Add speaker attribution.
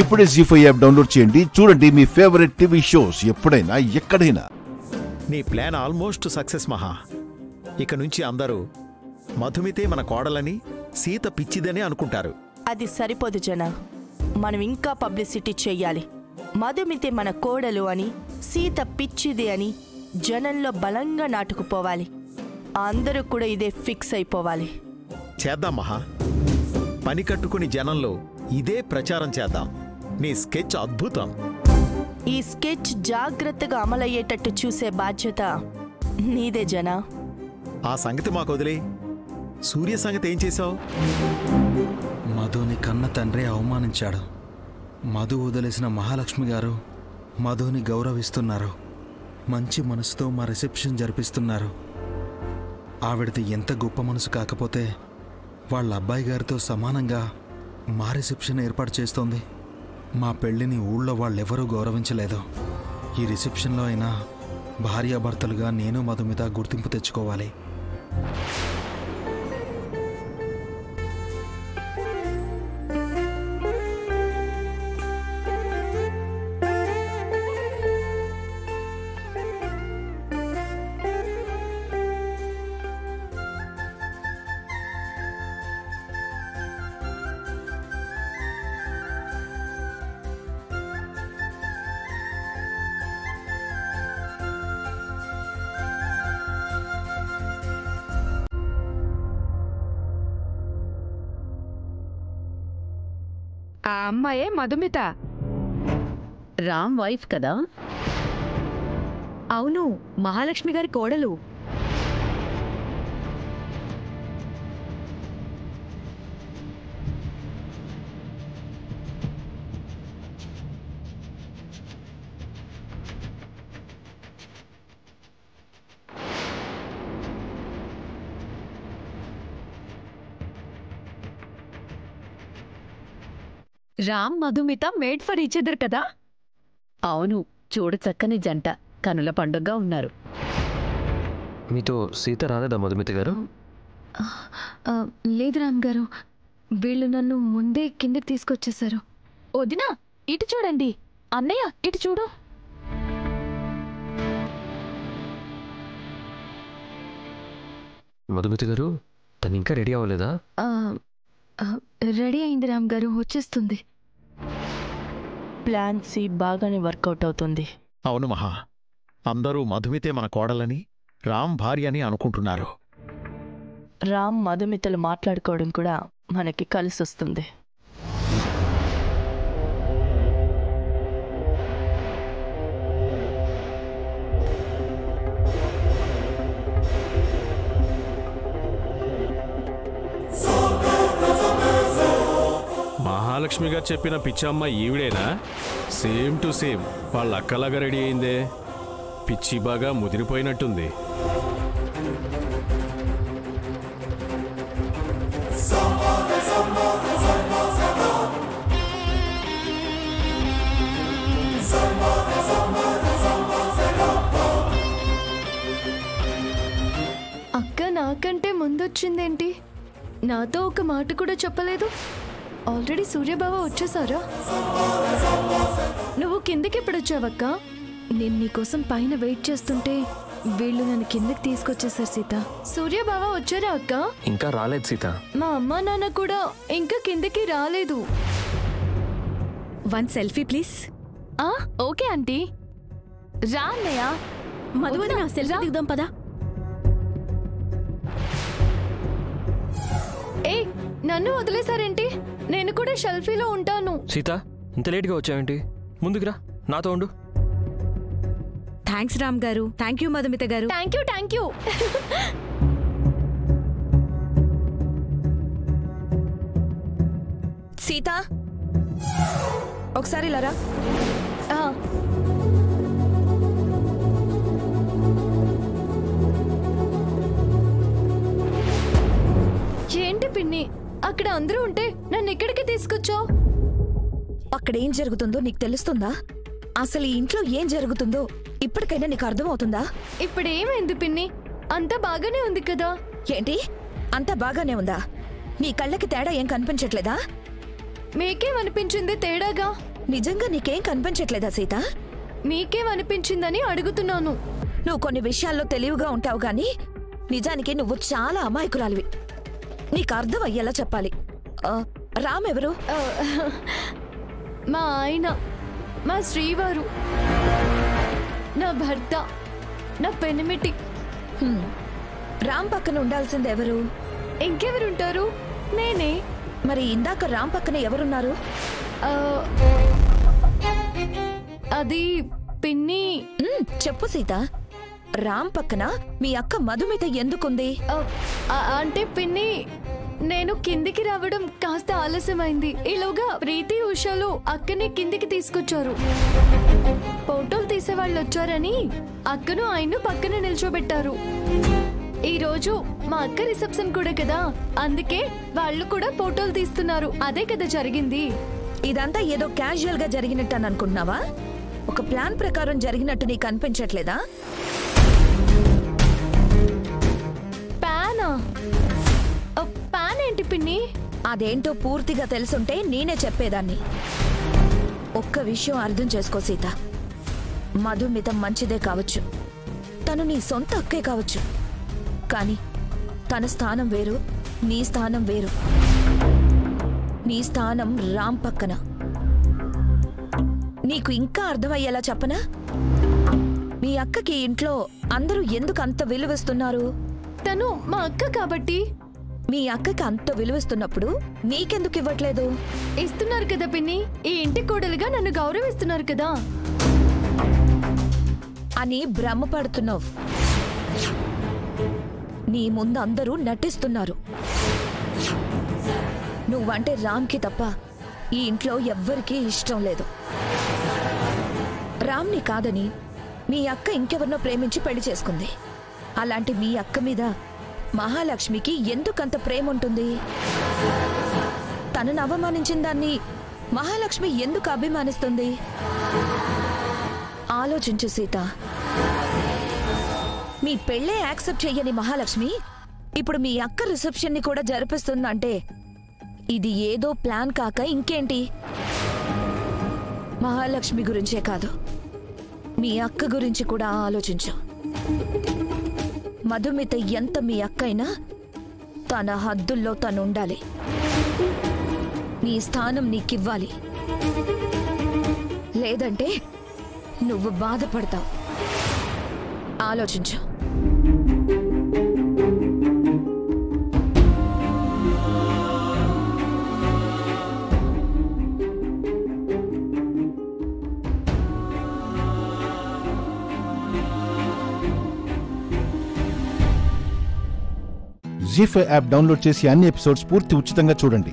Speaker 1: ఇప్పుడే జీ5 app download చేయండి. చూడండి మీ ఫేవరెట్ టీవీ షోస్ ఎప్పుడైనా ఎక్కడైనా.
Speaker 2: నీ ప్లాన్ ఆల్మోస్ట్ సక్సెస్ మహా. ఇక నుంచి అందరూ మధుమితే మన కోడలని, సీత పిచ్చిదని అనుకుంటారు.
Speaker 3: అది సరిపోదు జన, మనం ఇంకా పబ్లిసిటీ చెయ్యాలి. మధుమితే మన కోడలు అని, సీత పిచ్చిది అని జనంలో బలంగా నాటుకుపోవాలి. అందరూ కూడా ఇదే ఫిక్స్ అయిపోవాలి.
Speaker 2: చేద్దాం మహా, పని కట్టుకుని జనంలో ఇదే ప్రచారం చేద్దాం. నీ స్కెచ్ అద్భుతం.
Speaker 3: ఈ స్కెచ్ జాగ్రత్తగా అమలయ్యేటట్టు చూసే బాధ్యత నీదే జన.
Speaker 2: ఆ సంగతి మాకు వదిలే. సూర్య సంగతి ఏం చేశావు?
Speaker 4: మధుని కన్న తండ్రి అవమానించాడు. మధు వదిలేసిన మహాలక్ష్మి గారు మధుని గౌరవిస్తున్నారు. మంచి మనసుతో మా రిసెప్షన్ జరిపిస్తున్నారు. ఆవిడది ఎంత గొప్ప మనసు కాకపోతే వాళ్ళ అబ్బాయి గారితో సమానంగా మా రిసెప్షన్ ఏర్పాటు చేస్తోంది. మా పెళ్లిని ఊళ్ళో వాళ్ళెవరూ గౌరవించలేదు. ఈ రిసెప్షన్లో అయినా భార్యాభర్తలుగా నేను మధుమిత గుర్తింపు తెచ్చుకోవాలి.
Speaker 5: ఆ అమ్మాయే మధుమిత,
Speaker 6: రామ్ వైఫ్ కదా?
Speaker 5: అవును, మహాలక్ష్మి గారి కోడలు. Ram Madhumita made for each other కదా?
Speaker 6: అవును, చూడ చక్కని జంట, కనుల పండుగగా ఉన్నారు.
Speaker 7: మీతో సీత రాలేదా మధుమిత గారు?
Speaker 5: లేదు రామ్ గారు, వీళ్ళు నన్ను ముందే కిందకి తీసుకొచ్చేశారు. వదినా ఇటు చూడండి, అన్నయ్య ఇటు చూడు.
Speaker 7: మధుమిత గారు, తను ఇంకా రెడీ అవ్వలేదా?
Speaker 5: రెడీ అయింది రామ్ గారు, వచ్చేస్తుంది.
Speaker 3: ప్లాన్ సి బాగానే వర్కౌట్ అవుతుంది.
Speaker 2: అవును మహా, అందరూ మధుమితే మన కోడలని, రామ్ భార్య అని అనుకుంటున్నారు.
Speaker 3: రామ్ మధుమితలు మాట్లాడుకోవడం కూడా మనకి కలిసి వస్తుంది.
Speaker 8: మహాలక్ష్మి గారు చెప్పిన పిచ్చమ్మ ఈవిడేనా? సేమ్ టు సేమ్ వాళ్ళ అక్కలాగా రెడీ అయిందే. పిచ్చి బాగా ముదిరిపోయినట్టుంది.
Speaker 5: అక్క నాకంటే ముందొచ్చిందేంటి? నాతో ఒక మాట కూడా చెప్పలేదు. ఆల్రెడీ సూర్యబావ వచ్చేసారా? నువ్వు కిందకి ఎప్పుడు వచ్చావక్క? నేను నీకోసం పైన వెయిట్ చేస్తుంటే వీళ్ళు నన్ను కిందకి తీసుకొచ్చేసారు సీత. సూర్యబావ వచ్చారా అక్క?
Speaker 7: ఇంకా రాలేదు సీత.
Speaker 5: మా అమ్మా నాన్న కూడా ఇంకా కిందకి రాలేదు.
Speaker 9: One selfie please.
Speaker 5: Okay aunty. రా అన్నయ్య.
Speaker 9: మధువదన సెల్ఫీ దిగుదాం పదా.
Speaker 5: ఏ నన్ను వదిలేసారేంటి? నేను కూడా సెల్ఫీలో ఉంటాను.
Speaker 7: సీత, ఇంత లేట్గా వచ్చావేంటి? ముందుకురా, నాతో ఉండు.
Speaker 9: థ్యాంక్స్ రామ్ గారు. థ్యాంక్ యూ మధుమిత గారు.
Speaker 5: Thank you, thank you.
Speaker 9: Sita ఒకసారి లారా.
Speaker 5: ఏంటి పిన్ని, అక్కడ అందరూ ఉంటే నన్ను ఎక్కడికి తీసుకొచ్చావు?
Speaker 9: అక్కడేం జరుగుతుందో నీకు తెలుస్తుందా? అసలు ఈ ఇంట్లో ఏం జరుగుతుందో ఇప్పటికైనా నీకు అర్థమవుతుందా?
Speaker 5: ఇప్పుడేమైంది పిన్ని? అంతా బాగానే ఉంది కదా.
Speaker 9: ఏంటి అంతా బాగానే ఉందా? నీ కళ్ళకి తేడా ఏం కనిపించట్లేదా?
Speaker 5: మీకేమనిపించింది తేడాగా?
Speaker 9: నిజంగా నీకేం కనిపించట్లేదా సీత?
Speaker 5: మీకేమనిపించిందని అడుగుతున్నాను.
Speaker 9: నువ్వు కొన్ని విషయాల్లో తెలివిగా ఉంటావు గాని నిజానికి నువ్వు చాలా అమాయకురాలివి. నీకు అర్థం అయ్యేలా చెప్పాలి. రామ్ ఎవరు?
Speaker 5: మా ఆయన, మా శ్రీవారు, నా భర్త, నా పెనిమిటి.
Speaker 9: రామ్ పక్కన ఉండాల్సింది ఎవరు?
Speaker 5: ఇంకెవరుంటారు? నేనే.
Speaker 9: మరి ఇందాక రామ్ పక్కన ఎవరున్నారు?
Speaker 5: అది పిన్ని.
Speaker 9: చెప్పు సీత, రామ్ పక్కన మీ అక్క మధుమిత ఎందుకుంది?
Speaker 5: అంటే పిన్ని, నేను కిందికి రావడం కాస్త ఆలస్యమైంది. ఈలోగా ప్రీతి ఉషాలు అక్కని కిందికి తీసుకొచ్చారు. ఫోటోలు తీసేవాళ్ళు వచ్చారని అక్కను ఆయన్ను పక్కన నిల్చోబెట్టారు. ఈ రోజు మా అక్క రిసెప్షన్ కూడా కదా, అందుకే వాళ్ళు కూడా ఫోటోలు తీస్తున్నారు. అదే కదా జరిగింది.
Speaker 9: ఇదంతా ఏదో క్యాజువల్ గా జరిగినట్టు అని అనుకుంటున్నావా? ఒక ప్లాన్ ప్రకారం జరిగినట్టు నీకు అనిపించట్లేదా?
Speaker 5: ప్లాన్ ఏంటి పిన్ని?
Speaker 9: అదేంటో పూర్తిగా తెలుసుంటే నేనే చెప్పేదాన్ని. ఒక్క విషయం అర్థం చేసుకో సీత, మధుమిత మంచిదే కావచ్చు, తను నీ సొంత అక్కే కావచ్చు, కానీ తన స్థానం వేరు, నీ స్థానం వేరు. నీ స్థానం రామ్ పక్కన. నీకు ఇంకా అర్థమయ్యేలా చెప్పనా? మీ అక్కకి ఇంట్లో అందరూ ఎందుకు అంత విలువిస్తున్నారు?
Speaker 5: తను మా అక్క కాబట్టి.
Speaker 9: మీ అక్కకి అంత విలువిస్తున్నప్పుడు నీకెందుకు ఇవ్వట్లేదు?
Speaker 5: ఇస్తున్నారు కదా పిన్ని, ఈ ఇంటి కోడలుగా నన్ను గౌరవిస్తున్నారు కదా
Speaker 9: అని భ్రమపడుతున్నావు. నీ ముందు అందరూ నటిస్తున్నారు. నువ్వంటే రామ్కి తప్ప ఈ ఇంట్లో ఎవ్వరికీ ఇష్టం లేదు. రామ్ని కాదని మీ అక్క ఇంకెవరినో ప్రేమించి పెళ్లి చేసుకుంది. అలాంటి మీ అక్క మీద మహాలక్ష్మికి ఎందుకంత ప్రేమ ఉంటుంది? తనను అవమానించిన దాన్ని మహాలక్ష్మి ఎందుకు అభిమానిస్తుంది? ఆలోచించు సీత. మీ పెళ్ళే యాక్సెప్ట్ చెయ్యని మహాలక్ష్మి ఇప్పుడు మీ అక్క రిసెప్షన్ ని కూడా జరిపిస్తుందంటే ఇది ఏదో ప్లాన్ కాక ఇంకేంటి? మహాలక్ష్మి గురించే కాదు, మీ అక్క గురించి కూడా ఆలోచించు. మధుమిత ఎంత మీ అక్కైనా తన హద్దుల్లో తను ఉండాలి. నీ స్థానం నీకివ్వాలి. లేదంటే నువ్వు బాధపడతావు. ఆలోచించు.
Speaker 1: జీ5 యాప్ డౌన్లోడ్ చేసి అన్ని ఎపిసోడ్స్ పూర్తి ఉచితంగా చూడండి.